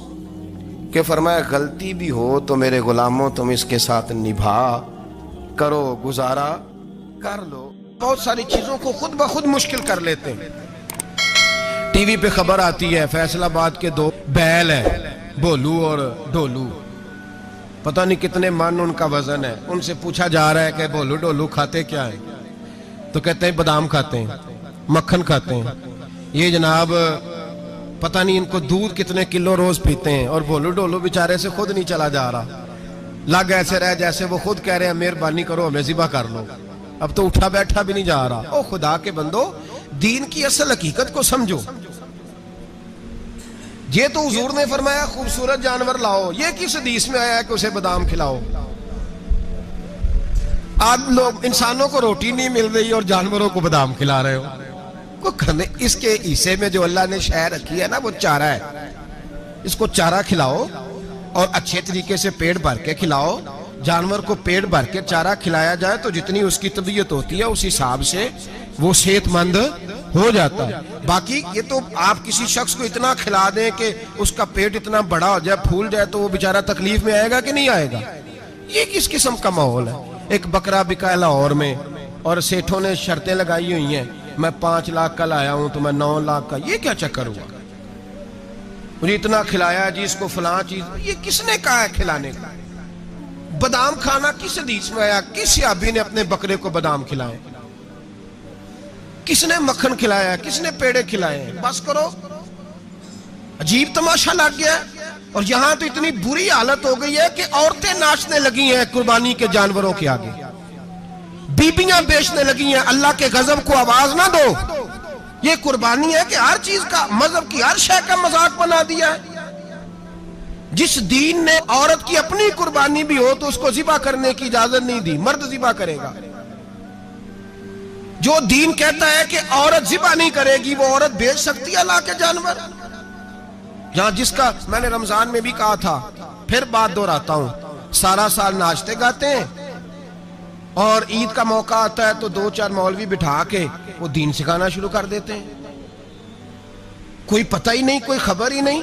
کہ فرمایا غلطی بھی ہو تو میرے غلاموں تم اس کے ساتھ نبھا کرو، گزارا کر لو. بہت ساری چیزوں کو خود بخود مشکل کر لیتے ہیں. ٹی وی پہ خبر آتی ہے فیصل آباد کے 2 بیل ہیں، بولو اور ڈولو، پتہ نہیں کتنے من ان کا وزن ہے. ان سے پوچھا جا رہا ہے کہ بولو ڈولو کھاتے کیا ہیں؟ تو کہتے ہیں بادام کھاتے ہیں، مکھن کھاتے ہیں. یہ جناب پتہ نہیں ان کو دودھ کتنے کلو روز پیتے ہیں. اور بولو ڈولو بیچارے سے خود نہیں چلا جا رہا، لگ ایسے رہ جیسے وہ خود کہہ رہے ہیں مہربانی کرو ہمیں ذبح کر لو. اب تو اٹھا بیٹھا بھی نہیں جا رہا. او خدا کے بندو، دین کی اصل حقیقت کو سمجھو. یہ تو حضور نے فرمایا خوبصورت جانور لاؤ، یہ کس حدیث میں آیا ہے کہ اسے بادام کھلاؤ؟ آج لوگ انسانوں کو روٹی نہیں مل رہی اور جانوروں کو بادام کھلا رہے ہو. اس کے حصے میں جو اللہ نے شے رکھی ہے نا وہ چارہ ہے، اس کو چارہ کھلاؤ اور اچھے طریقے سے پیٹ بھر کے کھلاؤ. جانور کو پیٹ بھر کے چارہ کھلایا جائے تو جتنی اس کی طبیعت ہوتی ہے اس حساب سے وہ صحت مند ہو جاتا ہے. باقی یہ تو آپ کسی شخص کو اتنا کھلا دیں کہ اس کا پیٹ اتنا بڑا ہو جائے، پھول جائے، تو وہ بیچارہ تکلیف میں آئے گا کہ نہیں آئے گا؟ یہ کس قسم کا ماحول ہے؟ ایک بکرا بکا لاہور میں اور سیٹھوں نے شرطیں لگائی ہوئی ہیں، میں 5 لاکھ کا لایا ہوں تو میں 9 لاکھ کا. یہ کیا چکر ہوا؟ مجھے اتنا کھلایا جی اس کو فلاں چیز. یہ کس نے کہا ہے کھلانے کا؟ بادام کھانا کس حدیث میں آیا؟ کس صحابی نے اپنے بکرے کو بادام کھلائے؟ کس نے مکھن کھلایا؟ کس نے پیڑے کھلائے؟ بس کرو، عجیب تماشا لگ گیا. اور یہاں تو اتنی بری حالت ہو گئی ہے کہ عورتیں ناچنے لگی ہیں قربانی کے جانوروں کے آگے، بیبیاں بیچنے لگی ہیں. اللہ کے غضب کو آواز نہ دو. یہ قربانی ہے کہ ہر چیز کا، مذہب کی ہر شے کا مذاق بنا دیا ہے. جس دین نے عورت کی اپنی قربانی بھی ہو تو اس کو ذبح کرنے کی اجازت نہیں دی، مرد ذبح کرے گا. جو دین کہتا ہے کہ عورت ذبح نہیں کرے گی، وہ عورت بیچ سکتی ہے اللہ کے جانور؟ یہاں جس کا میں نے رمضان میں بھی کہا تھا، پھر بات دہراتا ہوں، سارا سال ناچتے گاتے ہیں اور عید کا موقع آتا ہے تو 2-4 مولوی بٹھا کے وہ دین سکھانا شروع کر دیتے ہیں. کوئی پتہ ہی نہیں، کوئی خبر ہی نہیں.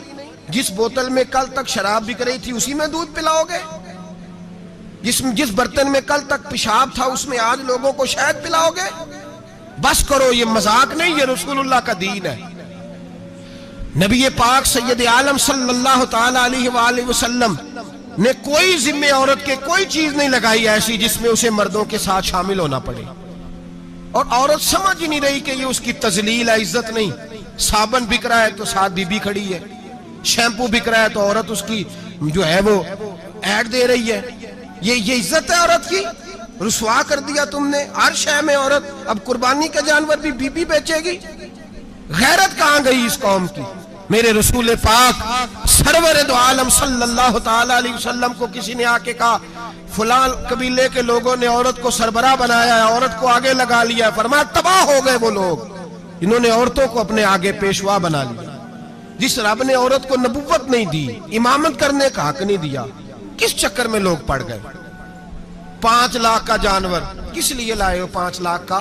جس بوتل میں کل تک شراب بک رہی تھی اسی میں دودھ پلاؤ گے؟ جس برتن میں کل تک پیشاب تھا اس میں آج لوگوں کو شہد پلاؤ گے؟ بس کرو، یہ مذاق نہیں، یہ رسول اللہ کا دین ہے. نبی پاک سید عالم صلی اللہ تعالی علیہ وآلہ وسلم نے کوئی ذمہ عورت کے کوئی چیز نہیں لگائی ایسی جس میں اسے مردوں کے ساتھ شامل ہونا پڑے. اور عورت سمجھ ہی نہیں رہی کہ یہ اس کی تذلیل ہے، عزت نہیں. صابن بک رہا ہے تو ساتھ بی بی کھڑی ہے، شیمپو بک رہا ہے تو عورت اس کی جو ہے وہ ایڈ دے رہی ہے. یہ عزت ہے عورت کی؟ رسوا کر دیا تم نے ہر شے میں عورت. اب قربانی کا جانور بھی بی بی بیچے گی؟ غیرت کہاں گئی اس قوم کی؟ میرے رسول پاک سرور دو عالم صلی اللہ تعالی علیہ وسلم کو کسی نے آ کے کہا فلاں قبیلے کے لوگوں نے عورت کو سربراہ بنایا ہے، عورت کو آگے لگا لیا. فرمایا تباہ ہو گئے وہ لوگ جنہوں نے عورتوں کو اپنے آگے پیشوا بنا لیا. جس رب نے عورت کو نبوت نہیں دی، امامت کرنے کا حق نہیں دیا، کس چکر میں لوگ پڑ گئے؟ 5 لاکھ کا جانور کس لیے لائے ہو؟ 5 لاکھ کا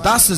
10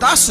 10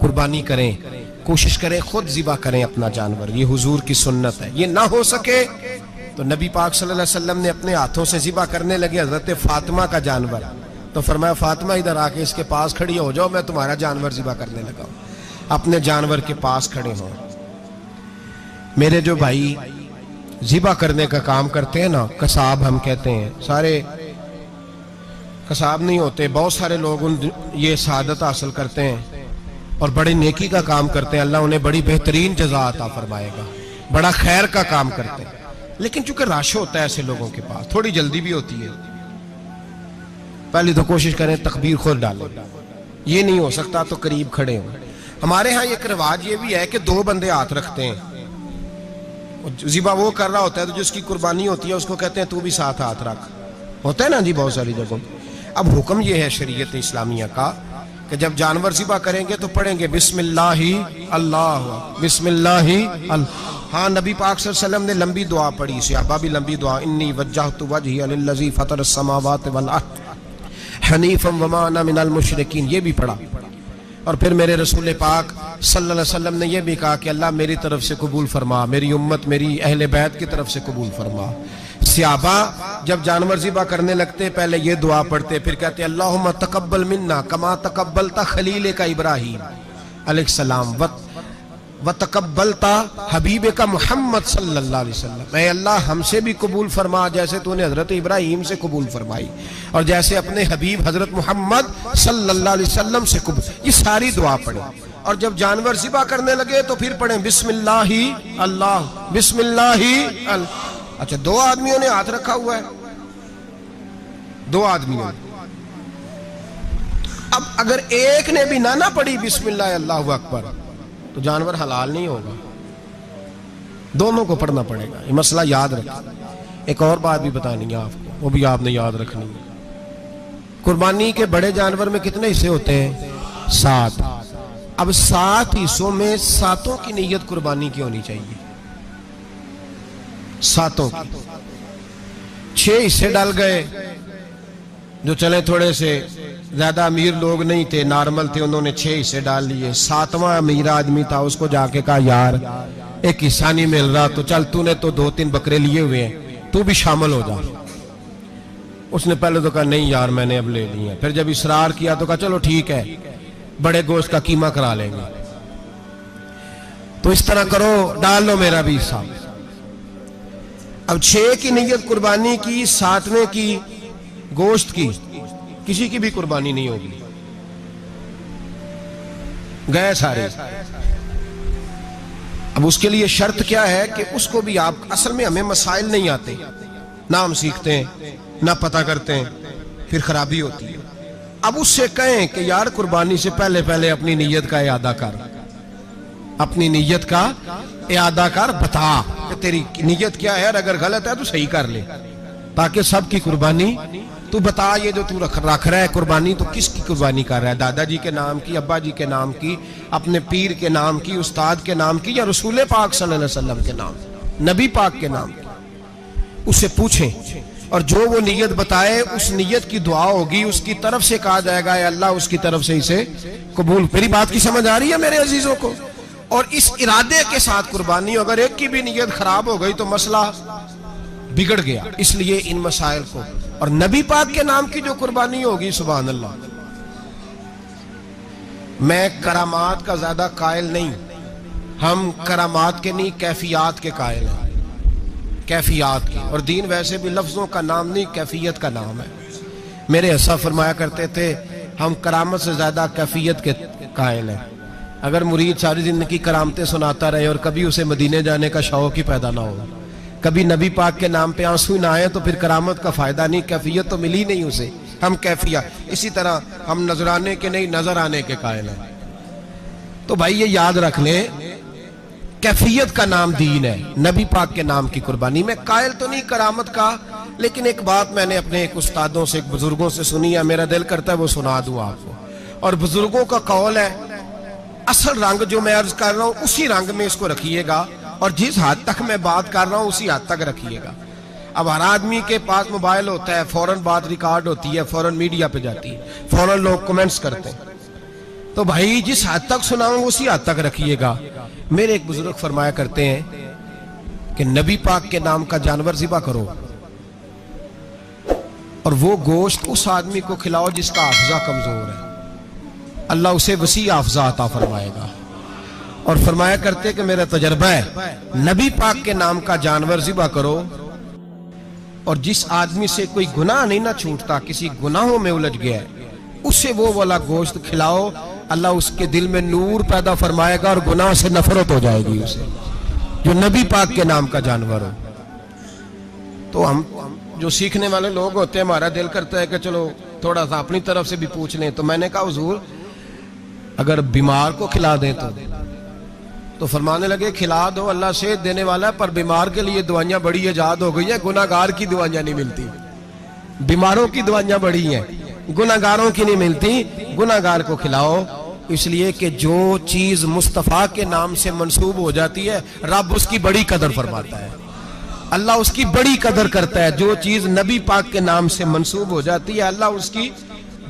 قربانی کریں، کوشش کریں خود ذبح کریں اپنا جانور، یہ حضور کی سنت ہے۔ یہ نہ ہو سکے تو نبی پاک صلی اللہ علیہ وسلم نے اپنے ہاتھوں سے ذبح کرنے لگے حضرت فاطمہ کا جانور، تو فرمایا فاطمہ ادھر آ کے اس کے پاس کھڑی ہو جاؤ، میں تمہارا جانور ذبح کرنے لگا ہوں۔ اپنے جانور کے پاس کھڑے ہوں۔ میرے جو بھائی ذبح کرنے کا کام کرتے ہیں نا، قصاب ہم کہتے ہیں، سارے قصاب نہیں ہوتے، بہت سارے لوگ یہ سعادت حاصل کرتے ہیں اور بڑے نیکی کا کام کرتے ہیں، اللہ انہیں بڑی بہترین جزا عطا فرمائے گا، بڑا خیر کا کام کرتے ہیں، لیکن چونکہ رش ہوتا ہے ایسے لوگوں کے پاس، تھوڑی جلدی بھی ہوتی ہے، پہلی تو کوشش کریں تکبیر خود ڈالیں، یہ نہیں ہو سکتا تو قریب کھڑے ہوں۔ ہمارے ہاں ایک رواج یہ بھی ہے کہ 2 بندے ہاتھ رکھتے ہیں، ذبح وہ کر رہا ہوتا ہے تو جس کی قربانی ہوتی ہے اس کو کہتے ہیں تو بھی ساتھ ہاتھ رکھ، ہوتا ہے نا جی بہت ساری جگہوں۔ اب حکم یہ ہے شریعت اسلامیہ کا کہ جب جانور ذبح کریں گے تو پڑھیں گے بسم اللہ اللہ، بسم اللہ اللہ۔ ہاں نبی پاک صلی اللہ علیہ وسلم نے لمبی دعا پڑھی، صحابہ بھی لمبی دعا، انی وجہت وجہی للذی فطر السماوات والارض حنیفا وما انا من المشرکین، یہ بھی پڑھا۔ اور پھر میرے رسول پاک صلی اللہ علیہ وسلم نے یہ بھی کہا کہ اللہ میری طرف سے قبول فرما، میری امت میری اہل بیت کی طرف سے قبول فرما۔ صحابہ جب جانور ذبح کرنے لگتے پہلے یہ دعا پڑھتے، پھر کہتے اللہم تقبل منا کما تقبلتا خلیل کا ابراہیم علیہ السلام وتقبلتا حبیب کا محمد صلی اللہ علیہ وسلم، اے اللہ ہم سے بھی قبول فرما جیسے تو نے حضرت ابراہیم سے قبول فرمائی اور جیسے اپنے حبیب حضرت محمد صلی اللہ علیہ وسلم سے قبول۔ یہ ساری دعا پڑھیں اور جب جانور ذبح کرنے لگے تو پھر پڑھیں بسم اللہ اللہ، بسم اللہ اللہ۔ اچھا 2 آدمیوں نے ہاتھ رکھا ہوا ہے، 2 آدمیوں نے، اب اگر ایک نے بھی نہ پڑھی بسم اللہ اللہ اکبر تو جانور حلال نہیں ہوگا، دونوں کو پڑھنا پڑے گا۔ یہ مسئلہ یاد رکھیں۔ ایک اور بات بھی بتانی ہے آپ کو، وہ بھی آپ نے یاد رکھنی ہے۔ قربانی کے بڑے جانور میں کتنے حصے ہوتے ہیں؟ 7۔ اب 7 حصوں میں 7 کی نیت قربانی کی ہونی چاہیے، 7 کی۔ 6 حصے ڈال گئے، جو چلے تھوڑے سے زیادہ امیر لوگ نہیں تھے، نارمل تھے، انہوں نے 6 حصے ڈال لیے۔ 7واں امیر آدمی تھا، اس کو جا کے کہا یار ایک حصہ نہیں مل رہا تو چل تو نے تو 2-3 بکرے لیے ہوئے ہیں تو بھی شامل ہو جا۔ اس نے پہلے تو کہا نہیں یار میں نے اب لے لی ہیں، پھر جب اصرار کیا تو کہا چلو ٹھیک ہے بڑے گوشت کا قیمہ کرا لیں گے، تو اس طرح کرو ڈال لو میرا بھی حصہ۔ اب 6 کی نیت قربانی کی، 7ویں کی گوشت کی، کسی کی بھی قربانی نہیں ہوگی، گئے سارے۔ اب اس کے لیے شرط کیا ہے کہ اس کو بھی آپ، اصل میں ہمیں مسائل نہیں آتے، نہ ہم سیکھتے ہیں نہ پتہ کرتے ہیں، پھر خرابی ہوتی ہے۔ اب اس سے کہیں کہ یار قربانی سے پہلے اپنی نیت کا اعادہ کر، اپنی نیت کا اعادہ کر، بتا کہ تیری نیت کیا ہے، اور اگر غلط ہے تو صحیح کر لے، تاکہ سب کی قربانی تو بتا۔ یہ جو تو رکھ رہا ہے قربانی تو کس کی قربانی کر رہا ہے؟ دادا جی کے نام کی، ابا جی کے نام کی، اپنے پیر کے نام کی، استاد کے نام کی، یا رسول پاک صلی اللہ علیہ وسلم کے نام، نبی پاک کے نام کی؟ اس سے پوچھیں، اور جو وہ نیت بتائے اس نیت کی دعا ہوگی، اس کی طرف سے کہا جائے گا اے اللہ اس کی طرف سے اسے قبول۔ میری بات کی سمجھ آ رہی ہے میرے عزیزوں کو؟ اور اس ارادے کے ساتھ قربانی، اگر ایک کی بھی نیت خراب ہو گئی تو مسئلہ بگڑ گیا۔ اس لیے ان مسائل کو، اور نبی پاک کے نام کی جو قربانی ہوگی، سبحان اللہ، میں کرامات کا زیادہ قائل نہیں، ہم کرامات کے نہیں کیفیات کے قائل ہیں، کیفیات کی، اور دین ویسے بھی لفظوں کا نام نہیں کیفیت کا نام ہے۔ میرے حصہ فرمایا کرتے تھے ہم کرامت سے زیادہ کیفیت کے قائل ہیں۔ اگر مرید ساری زندگی کرامتیں سناتا رہے اور کبھی اسے مدینے جانے کا شوق ہی پیدا نہ ہو، کبھی نبی پاک کے نام پہ آنسو نہ آئے، تو پھر کرامت کا فائدہ نہیں، کیفیت تو ملی نہیں اسے۔ ہم کیفیت، اسی طرح ہم نظرانے کے نہیں نظر آنے کے قائل ہیں۔ تو بھائی یہ یاد رکھ لیں، کیفیت کا نام دین ہے، نبی پاک کے نام کی قربانی۔ میں قائل تو نہیں کرامت کا، لیکن ایک بات میں نے اپنے ایک استادوں سے، ایک بزرگوں سے سنی ہے، میرا دل کرتا ہے وہ سنا دوں آپ کو، اور بزرگوں کا قول ہے اصل رنگ جو میں عرض کر رہا ہوں اسی رنگ میں اس کو رکھیے گا، اور جس حد تک میں بات کر رہا ہوں اسی حد تک رکھیے گا۔ اب ہر آدمی کے پاس موبائل ہوتا ہے، فوراً بات ریکارڈ ہوتی ہے، فوراً میڈیا پہ جاتی ہے، فوراً لوگ کمنٹس کرتے ہیں۔ تو بھائی جس حد تک سناؤں اسی حد تک رکھیے گا. میرے ایک بزرگ فرمایا کرتے ہیں کہ نبی پاک کے نام کا جانور ذبح کرو اور وہ گوشت اس آدمی کو کھلاؤ جس کا حافظہ کمزور ہے, اللہ اسے وسیع حافظہ عطا فرمائے گا. اور فرمایا کرتے کہ میرا تجربہ ہے, نبی پاک کے نام کا جانور ذبح کرو اور جس آدمی سے کوئی گناہ نہیں نہ چھوٹتا, کسی گناہوں میں الجھ گیا ہے, اسے وہ والا گوشت کھلاؤ, اللہ اس کے دل میں نور پیدا فرمائے گا اور گناہ سے نفرت ہو جائے گی اسے, جو نبی پاک کے نام کا جانور ہو. تو ہم جو سیکھنے والے لوگ ہوتے ہیں, ہمارا دل کرتا ہے کہ چلو تھوڑا سا اپنی طرف سے بھی پوچھ لیں. تو میں نے کہا حضور اگر بیمار کو کھلا دیں تو فرمانے لگے کھلا دو, اللہ صحت دینے والا ہے, پر بیمار کے لیے دوائیاں بڑی ایجاد ہو گئی ہیں, گناہ گار کی دوائیاں نہیں ملتی. بیماروں کی دوائیاں بڑی ہیں, گناہ گاروں کی نہیں ملتی. گناہ گار کو کھلاؤ, اس لیے کہ جو چیز مصطفیٰ کے نام سے منسوب ہو جاتی ہے رب اس کی بڑی قدر فرماتا ہے, اللہ اس کی بڑی قدر کرتا ہے. جو چیز نبی پاک کے نام سے منسوب ہو جاتی ہے اللہ اس کی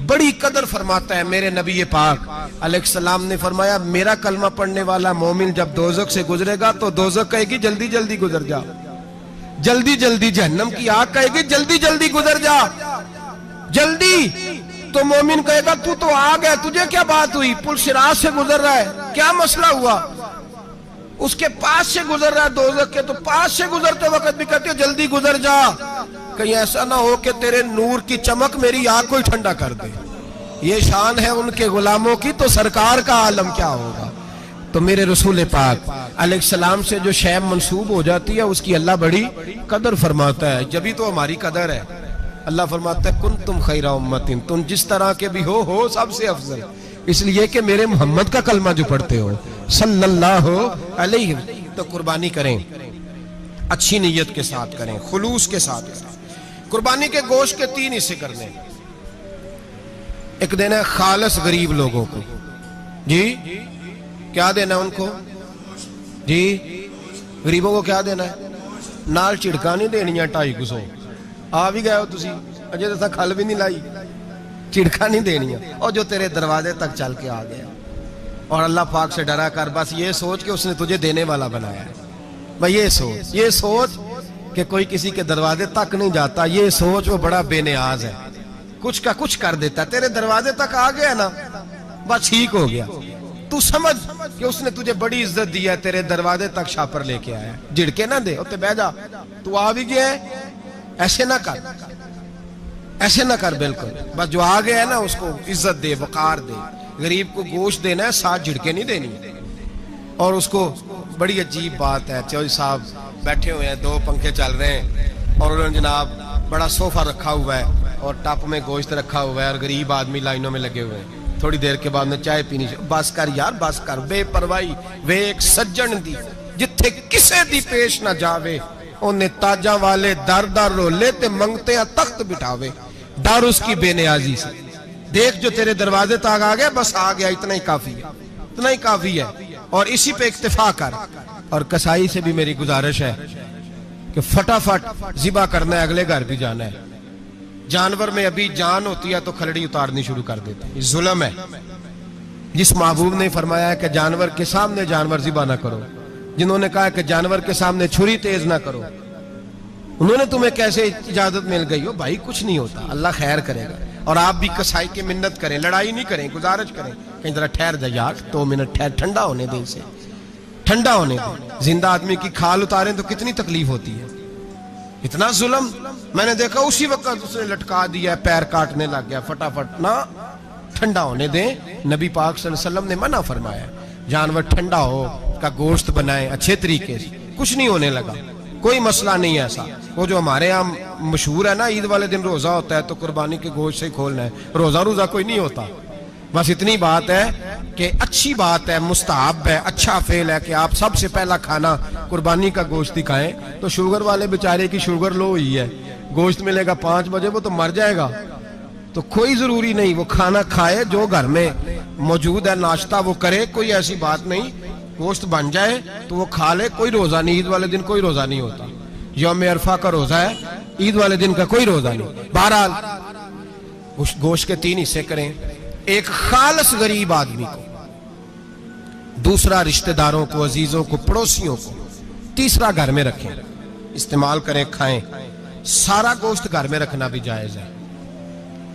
بڑی قدر فرماتا ہے. میرے نبی پاک علیہ السلام نے فرمایا میرا کلمہ پڑھنے والا مومن جب دوزخ سے گزرے گا تو دوزخ کہے گی جلدی جلدی گزر جا, جلدی جلدی. جہنم کی آگ کہے گی جلدی جلدی گزر جا, جلدی. تو مومن کہے گا تو آگ ہے, تجھے کیا بات ہوئی, پل صراط سے گزر رہا ہے, کیا مسئلہ ہوا. اس کے پاس سے گزر رہا ہے دوزخ کے, تو پاس سے گزرتے وقت بھی کہتے ہو جلدی گزر جا, کہیں ایسا نہ ہو کہ تیرے نور کی چمک میری آنکھ کو ہی ٹھنڈا کر دے. یہ شان ہے ان کے غلاموں کی, تو سرکار کا عالم کیا ہوگا. تو میرے رسول پاک علیہ السلام سے جو شے منسوب ہو جاتی ہے اس کی اللہ بڑی قدر فرماتا ہے, جبھی تو ہماری قدر ہے. اللہ فرماتا ہے کنتم خیر امت, تم جس طرح کے بھی ہو سب سے افضل, اس لیے کہ میرے محمد کا کلمہ جو پڑھتے ہو صلی اللہ علیہ. تو قربانی کریں, اچھی نیت کے ساتھ کریں, خلوص کے ساتھ کریں. قربانی کے گوشت کے 3 حصے کرنے. ایک دینا ہے خالص غریب لوگوں کو, جی کیا دینا ہے ان کو, جی غریبوں کو کیا دینا ہے, نال چڑکا نہیں دینی ہے 250 آ بھی گئے ہو تسی, اجے تو کھل بھی نہیں لائی, چڑکا نہیں دینی ہے, اور جو تیرے دروازے تک چل کے آ گیا. اور اللہ پاک سے ڈرا کر, بس یہ سوچ کہ اس نے تجھے دینے والا بنایا ہے. بھائی یہ سوچ کہ کوئی کسی کے دروازے تک نہیں جاتا, یہ سوچ وہ بڑا بے نیاز ہے, کچھ کا کچھ کر دیتا. تیرے دروازے تک آ گیا نا, بس ٹھیک ہو گیا. تو سمجھ کہ اس نے تجھے بڑی عزت دی ہے, تیرے دروازے تک شاپر لے کے آیا ہے. جھڑکے نہ دے, اتنے بہ جا, تو آ بھی گیا ہے, ایسے نہ کر, ایسے نہ کر بالکل. بس جو آ گیا ہے نا اس کو عزت دے, وقار دے. غریب کو گوشت دینا ہے, 7 جھڑکے نہیں دینی. اور اس کو بڑی عجیب بات ہے, چودھری صاحب بیٹھے ہوئے ہیں, 2 پنکھے چل رہے ہیں, اور انہوں نے جناب بڑا صوفہ رکھا ہوا ہے اور ٹپ میں گوشت رکھا ہوا ہے, اور غریب آدمی لائنوں میں لگے ہوئے ہیں. تھوڑی دیر کے بعد میں چائے پینی, بس کر یار بس کر, بے پرواہی وے ایک سجن دی جتھے کسے دی پیش نہ جاوے, انہیں تاجاں والے در در رولے تے منگتے ہیں تخت بٹھاوے. ڈر اس کی بے نیازی سے, دیکھ جو تیرے دروازے تک آ گیا, بس آ گیا, اتنا ہی کافی ہے, اتنا ہی کافی ہے. اور اسی پہ اکتفا کر. اور کسائی سے بھی میری گزارش ہے کہ فٹافٹ ذبح کرنا ہے, اگلے گھر بھی جانا ہے. جانور میں ابھی جان ہوتی ہے تو کھلڑی اتارنی شروع کر دیتا ہے, یہ ظلم ہے. جس محبوب نے فرمایا ہے کہ جانور کے سامنے جانور ذبح نہ کرو, جنہوں نے کہا کہ جانور کے سامنے چھری تیز نہ کرو, انہوں نے تمہیں کیسے اجازت مل گئی ہو؟ بھائی کچھ نہیں ہوتا, اللہ خیر کرے گا. اور آپ بھی کسائی کی منت کریں, لڑائی نہیں کریں, گزارش کریں, کہیں ذرا ٹھہر جا یار, 2 منٹ ٹھہر, ٹھنڈا ہونے دیں اسے, ٹھنڈا ہونے دیں. زندہ آدمی کی کھال اتاریں تو کتنی تکلیف ہوتی ہے. اتنا ظلم میں نے دیکھا, اسی وقت اس نے لٹکا دیا, پیر کاٹنے لگ گیا. فٹافٹ نہ, ٹھنڈا ہونے دیں. نبی پاک صلی اللہ علیہ وسلم نے منع فرمایا, جانور ٹھنڈا ہو کا گوشت بنائیں اچھے طریقے سے, کچھ نہیں ہونے لگا, کوئی مسئلہ نہیں ہے ایسا. وہ جو ہمارے ہاں مشہور ہے نا, عید والے دن روزہ ہوتا ہے تو قربانی کے گوشت سے ہی کھولنا ہے, روزہ کوئی نہیں ہوتا. بس اتنی بات ہے کہ اچھی بات ہے, مستحب ہے, اچھا فعل ہے کہ آپ سب سے پہلا کھانا قربانی کا گوشت ہی کھائیں. تو شوگر والے بیچارے کی شوگر لو ہی ہے, گوشت ملے گا 5 بجے, وہ تو مر جائے گا. تو کوئی ضروری نہیں, وہ کھانا کھائے جو گھر میں موجود ہے, ناشتہ وہ کرے, کوئی ایسی بات نہیں. گوشت بن جائے تو وہ کھا لے, کوئی روزہ نہیں. عید والے دن کوئی روزہ نہیں ہوتا, یوم عرفہ کا روزہ ہے, عید والے دن کا کوئی روزہ نہیں. بہرحال گوشت کے 3 حصے کریں. ایک خالص غریب آدمی کو، دوسرا رشتہ داروں کو، عزیزوں کو، پڑوسیوں کو، تیسرا گھر میں رکھیں، استعمال کریں، کھائیں۔ سارا گوشت گھر میں رکھنا بھی جائز ہے،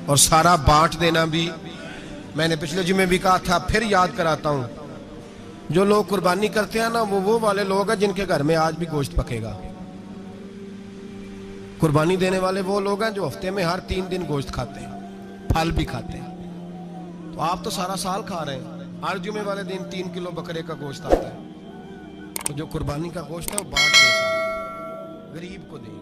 اور سارا بانٹ دینا بھی۔ میں نے پچھلے جمعے بھی کہا تھا، پھر یاد کراتا ہوں، جو لوگ قربانی کرتے ہیں نا، وہ والے لوگ ہیں جن کے گھر میں آج بھی گوشت پکے گا۔ قربانی دینے والے وہ لوگ ہیں جو ہفتے میں ہر 3 دن گوشت کھاتے ہیں، پھل بھی کھاتے ہیں۔ تو آپ تو سارا سال کھا رہے ہیں، ہر جمعے والے دن 3 کلو بکرے کا گوشت آتا ہے۔ تو جو قربانی کا گوشت ہے وہ بانٹ دیں، غریب کو دیں۔